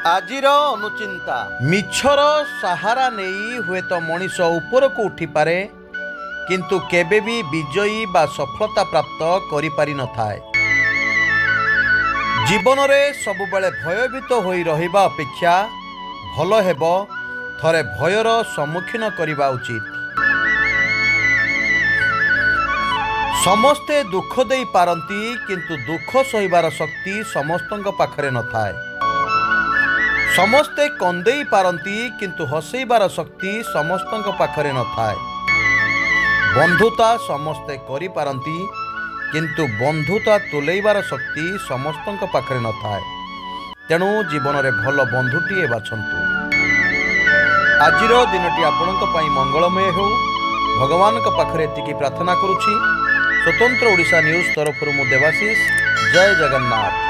आजिर अनुचिंता मिछर सहारा नहीं हुए तो मनीष ऊपर को उठी पारे किंतु केबे भी विजयी बा सफलता प्राप्त करि पारि न थाए। जीवन रे सबुबले भयभीत होई रहिबा अपेक्षा भल हेबो थरे भयर सम्मुखीन करिबा उचित। समस्ते दुख देई पारंती किंतु दुख सहिबार शक्ति समस्तंक पाखरे न थाए। समस्ते कंदेई पारंती किंतु हसैबार शक्ति समस्तंक पाखरे न थाए। बंधुता समस्ते करि पारंती किंतु बंधुता तुलैबार शक्ति समस्तंक पाखरे न थाए। तेणु जीवन रे भल बंधुटीए बाछंतु। आजिर दिनटी आपणक पई मंगलमय हो भगवान का पाखरे एतिकी प्रार्थना करुछि। स्वतंत्र ओडिशा न्यूज तरफरु मु देवाशीष। जय जगन्नाथ।